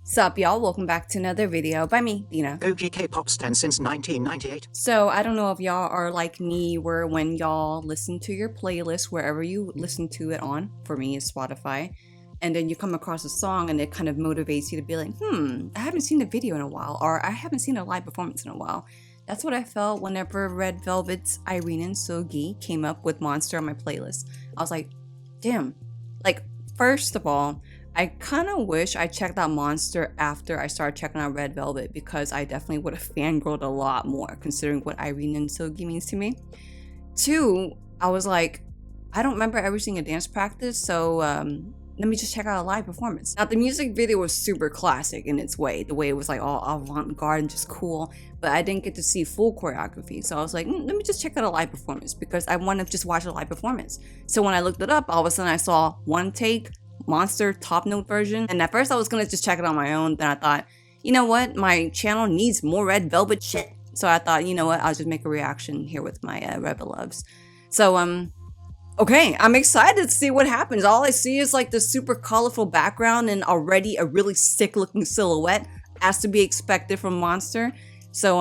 Sup y'all, welcome back to another video by me, Dina. OG K-pop stan since 1998. So I don't know if y'all are like me where when y'all listen to your playlist, wherever you listen to it on, for me it's Spotify, and then you come across a song and it kind of motivates you to be like, I haven't seen a video in a while, or I haven't seen a live performance in a while. That's what I felt whenever Red Velvet's Irene Seulgi came up with Monster on my playlist. I was like, damn. Like, first of all, I kind of wish I checked out Monster after I started checking out Red Velvet, because I definitely would have fangirled a lot more considering what Irene Seulgi means to me. Two, I was like, I don't remember ever seeing a dance practice, so let me just check out a live performance. Now, the music video was super classic in its way, the way it was like all avant-garde and just cool, but I didn't get to see full choreography, so I was like, let me just check out a live performance because I want to just watch a live performance. So when I looked it up, all of a sudden I saw One Take, Monster top note version, and at first I was gonna just check it on my own. Then I thought, you know what, my channel needs more Red Velvet shit, so I thought, you know what, I'll just make a reaction here with my Rebel loves. So okay, I'm excited to see what happens. All I see is like the super colorful background and already a really sick looking silhouette, as to be expected from Monster. So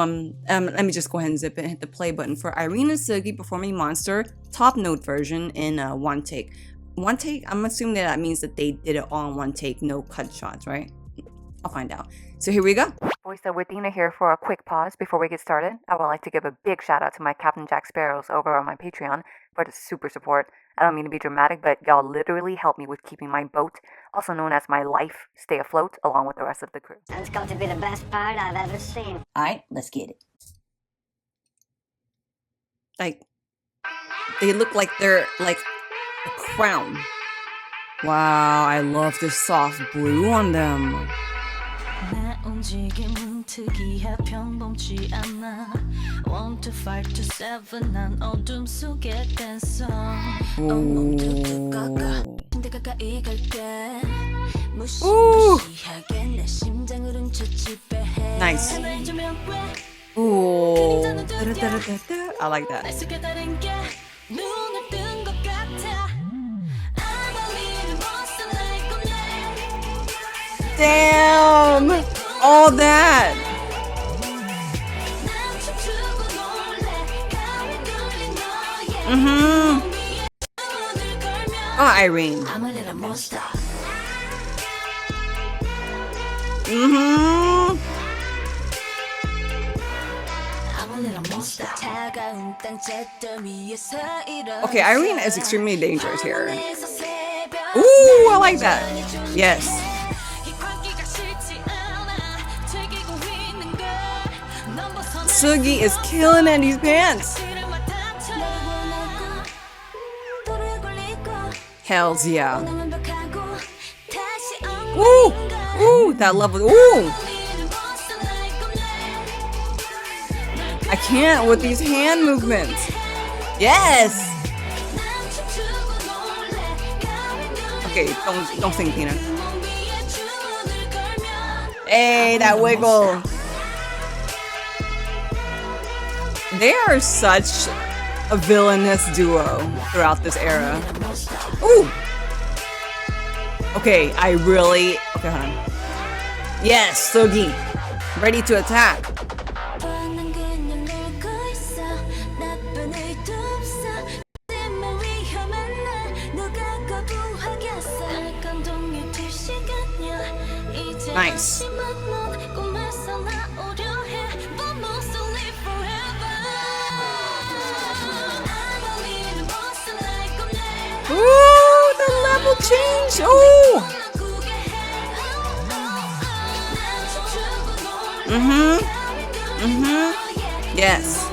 let me just go ahead and zip it and hit the play button for Irene Seulgi performing Monster top note version in One Take. One take, I'm assuming that means that they did it all in one take, no cut shots, right? I'll find out. So here we go. Voiceover with Dina here for a quick pause before we get started. I would like to give a big shout out to my Captain Jack Sparrows over on my Patreon for the super support. I don't mean to be dramatic, but y'all literally help me with keeping my boat, also known as my life, stay afloat along with the rest of the crew. That's got to be the best part I've ever seen. Alright, let's get it. Like, they look like they're like a crown. Wow, I love this soft blue on them. Ooh. Nice. Ooh. I like that. Damn! All that! Oh, Irene. Okay, Irene is extremely dangerous here. Ooh, I like that. Yes. Seulgi is killing in these pants. Hells yeah. Ooh, ooh, that level. Ooh. I can't with these hand movements. Yes. Okay, don't sing, Tina. Hey, that wiggle. They are such a villainous duo throughout this era. Ooh! Okay, okay, hold on. Yes, Seulgi. Ready to attack. Nice. Ooh, the level change. Ooh. Yes.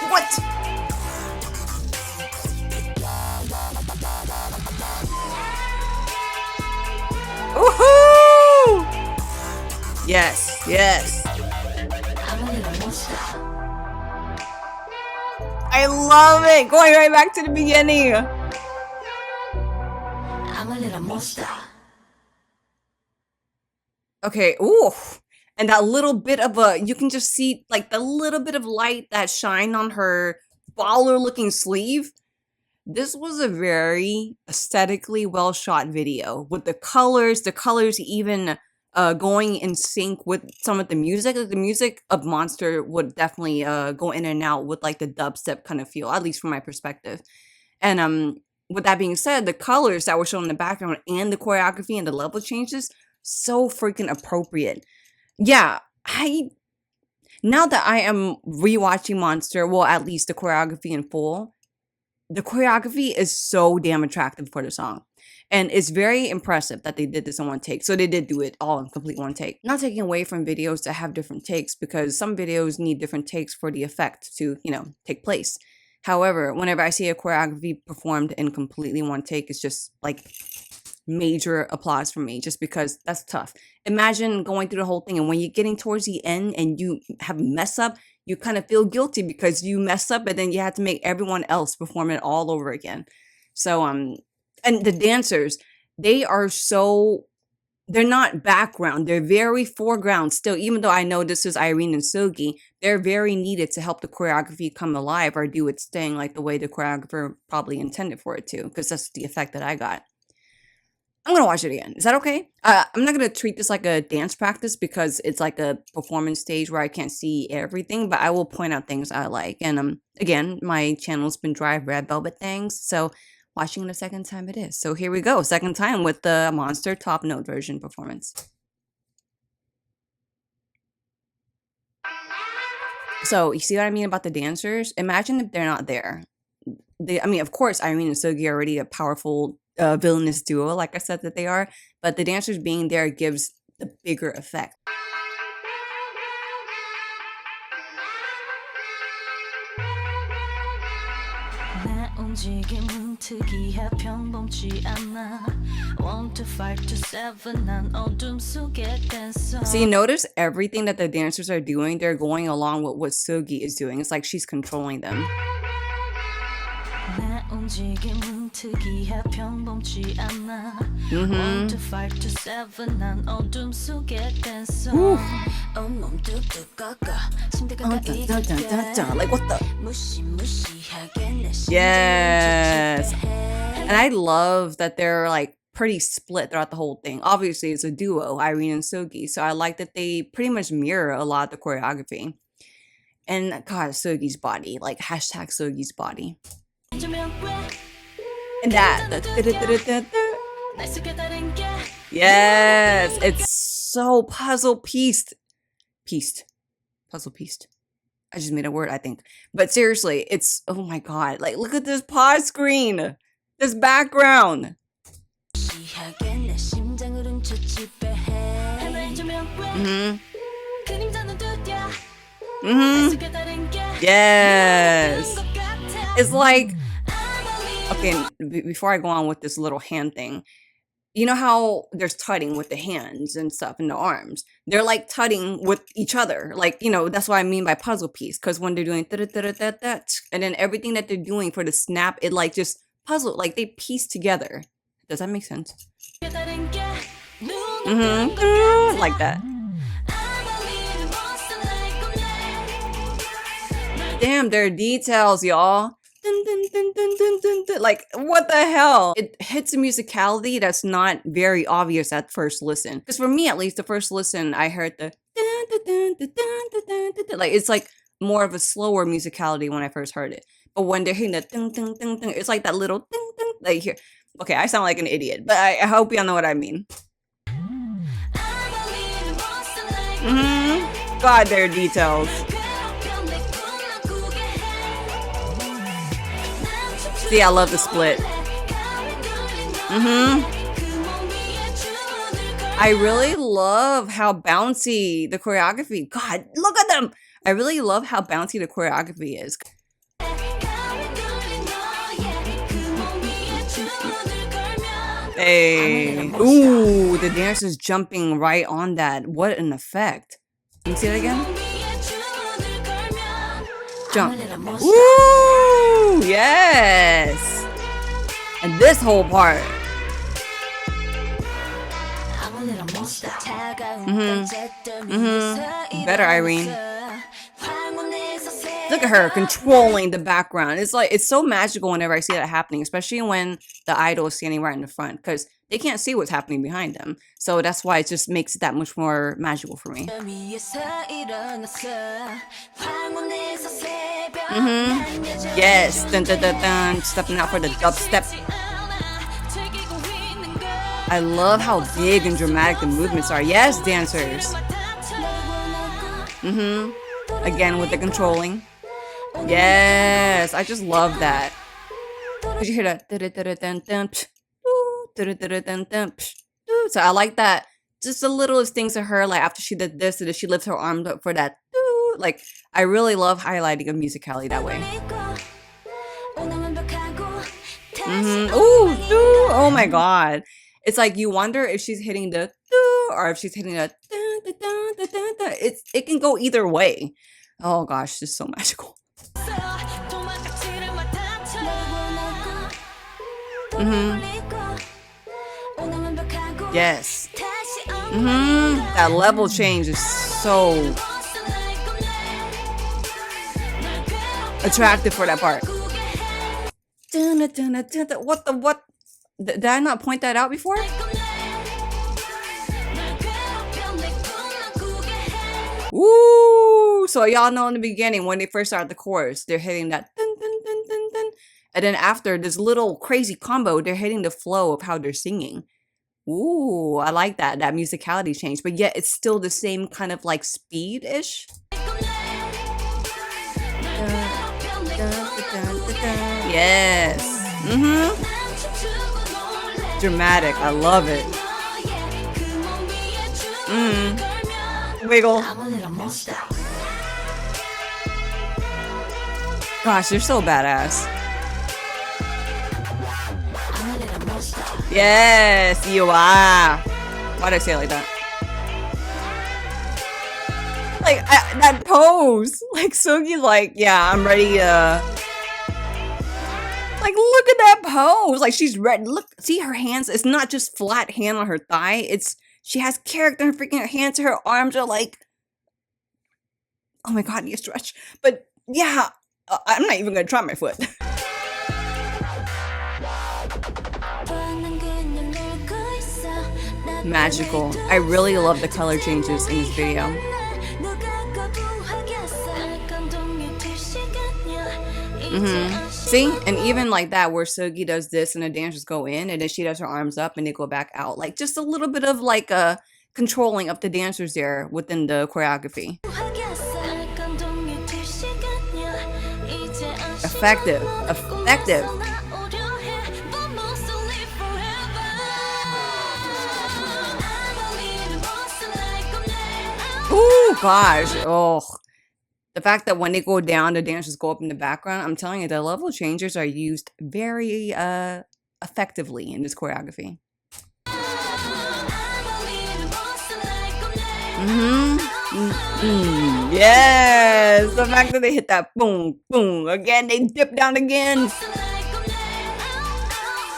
What? Woohoo! Yes, yes. I love it! Going right back to the beginning. I'm a little monster. Okay, ooh. And that little bit of you can just see like the little bit of light that shine on her baller looking sleeve. this was a very aesthetically well shot video with the colors even going in sync with some of the music. Like, the music of Monster would definitely go in and out with like the dubstep kind of feel, at least from my perspective. And with that being said, the colors that were shown in the background and the choreography and the level changes, so freaking appropriate. Yeah, now that I am rewatching Monster, well, at least the choreography in full, the choreography is so damn attractive for the song. And it's very impressive that they did this in one take. So they did do it all in complete one take. Not taking away from videos that have different takes, because some videos need different takes for the effect to, take place. However, whenever I see a choreography performed in completely one take, it's just like major applause for me, just because that's tough. Imagine going through the whole thing, and when you're getting towards the end and you have a mess up, you kind of feel guilty because you messed up, and then you have to make everyone else perform it all over again. So and the dancers, they're not background, they're very foreground still. Even though I know this is Irene and Seulgi, they're very needed to help the choreography come alive or do its thing like the way the choreographer probably intended for it to, because that's the effect that I got. I'm gonna watch it again. Is that okay? I'm not gonna treat this like a dance practice because it's like a performance stage where I can't see everything, but I will point out things I like. And again, my channel's been Drive Red Velvet things, so watching it a second time it is. So here we go, second time with the Monster top note version performance. So you see what I mean about the dancers? Imagine if they're not there. Of course, Irene and Seulgi are already a powerful villainous duo, like I said that they are, but the dancers being there gives the bigger effect. See, notice everything that the dancers are doing, they're going along with what Seulgi is doing. It's like she's controlling them. Like, what the? Yes. And I love that they're like pretty split throughout the whole thing. Obviously, it's a duo, Irene and Seulgi, so I like that they pretty much mirror a lot of the choreography. And God, Seulgi's body, like hashtag Seulgi's body. And that. Yes, it's so puzzle pieced. Puzzle pieced. I just made a word, I think. But seriously, it's, oh my God. Like, look at this pause screen. This background. Yes. It's like, okay, before I go on with this little hand thing, you know how there's tutting with the hands and stuff and the arms? They're like tutting with each other. Like, that's what I mean by puzzle piece. Because when they're doing and then everything that they're doing for the snap, it like just puzzle, like they piece together. Does that make sense? Like that. Damn, there are details, y'all. Dun, dun, dun, dun, dun, dun, dun. Like, what the hell? It hits a musicality that's not very obvious at first listen. Because for me, at least, the first listen, I heard the dun, dun, dun, dun, dun, dun, dun, dun. Like, it's like more of a slower musicality when I first heard it. But when they're hitting the dun, dun, dun, dun, it's like that little dun, dun, like here. Okay, I sound like an idiot, but I hope y'all know what I mean. God, there are details. See, I love the split. I really love how bouncy the choreography. God, look at them. I really love how bouncy the choreography is. Hey. Ooh, the dancer's jumping right on that. What an effect. Can you see that again? Jump. Woo! Yes! And this whole part. Better, Irene. Look at her controlling the background. It's like, it's so magical whenever I see that happening, especially when the idol is standing right in the front, because they can't see what's happening behind them. So that's why it just makes it that much more magical for me. Yes. Dun, dun, dun, dun. Stepping out for the dubstep. I love how big and dramatic the movements are. Yes, dancers. Again with the controlling. Yes, I just love that. Did you hear that? So I like that. Just the littlest things to her, like after she did this, and she lifts her arms up for that. Like, I really love highlighting a musicality that way. Ooh, oh my god. It's like you wonder if she's hitting the or if she's hitting the it can go either way. Oh gosh, it's so magical. Yes. That level change is so attractive for that part. What? Did I not point that out before? Woo! So y'all know in the beginning when they first start the chorus, they're hitting that dun, dun, dun, dun, dun. And then after this little crazy combo, they're hitting the flow of how they're singing. Ooh, I like that musicality change, but yet it's still the same kind of like speed-ish. Yes. Dramatic. I love it. Wiggle. Gosh, they're so badass. Yes, you are. Why'd I say it like that? Like, that pose. Like, Seulgi, like, yeah, I'm ready to... Like, look at that pose. Like, she's ready. Look, see her hands? It's not just flat hand on her thigh. It's... She has character in her freaking hands. Her arms are like... Oh my god, you stretch. But, yeah, I'm not even gonna try my foot. Magical. I really love the color changes in this video. See? And even like that where Seulgi does this and the dancers go in and then she does her arms up and they go back out. Like just a little bit of like a controlling of the dancers there within the choreography. Effective. Effective. Ooh, gosh. Oh. The fact that when they go down, the dancers go up in the background, I'm telling you, the level changers are used very effectively in this choreography. Yes! The fact that they hit that boom, boom, again, they dip down again.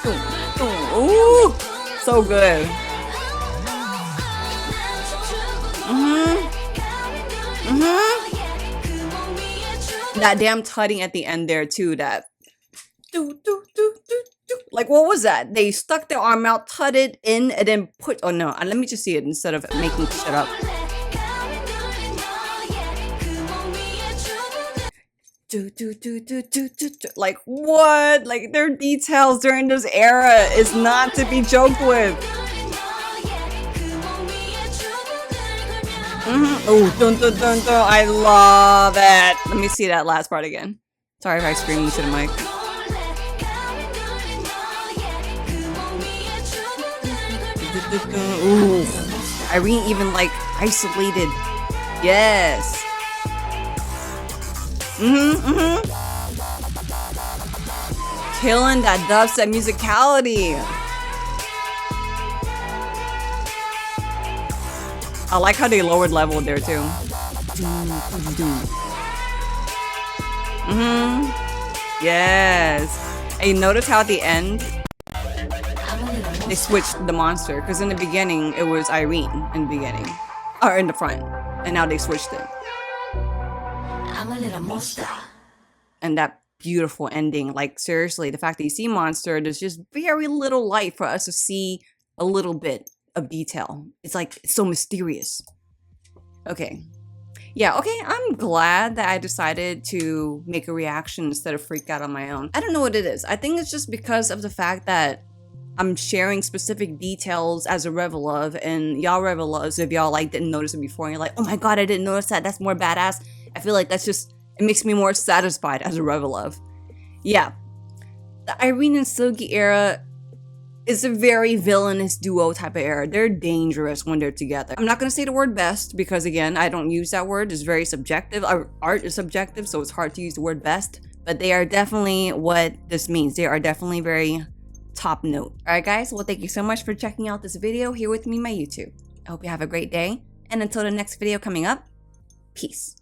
Boom, boom. Ooh! So good. That damn tutting at the end there too, that like what was that? They stuck their arm out, tutted in, and then put, oh no, let me just see it instead of making shit up. Like what? Like their details during this era is not to be joked with. Oh, dun dun dun dun! I love it. Let me see that last part again. Sorry if I screamed into the mic. Ooh, Irene even like isolated. Yes. Killing that dubstep musicality. I like how they lowered level there too. Yes. And you notice how at the end they switched the monster, because in the beginning it was Irene in the beginning, or in the front, and now they switched it. I'm a little monster. And that beautiful ending. Like, seriously, the fact that you see Monster, there's just very little light for us to see a little bit of detail. It's like, it's so mysterious. Okay. Yeah, okay, I'm glad that I decided to make a reaction instead of freak out on my own. I don't know what it is. I think it's just because of the fact that I'm sharing specific details as a Revelove, and y'all Reveloves, if y'all like didn't notice it before, and you're like, oh my god, I didn't notice that, that's more badass. I feel like that's just, it makes me more satisfied as a Revelove. Yeah, the Irene and Seulgi era is a very villainous duo type of era. They're dangerous when they're together. I'm not gonna say the word best because, again, I don't use that word. It's very subjective. Art is subjective, so it's hard to use the word best. But they are definitely what this means. They are definitely very top note. Alright guys, well, thank you so much for checking out this video here with me on my YouTube. I hope you have a great day. And until the next video coming up, peace.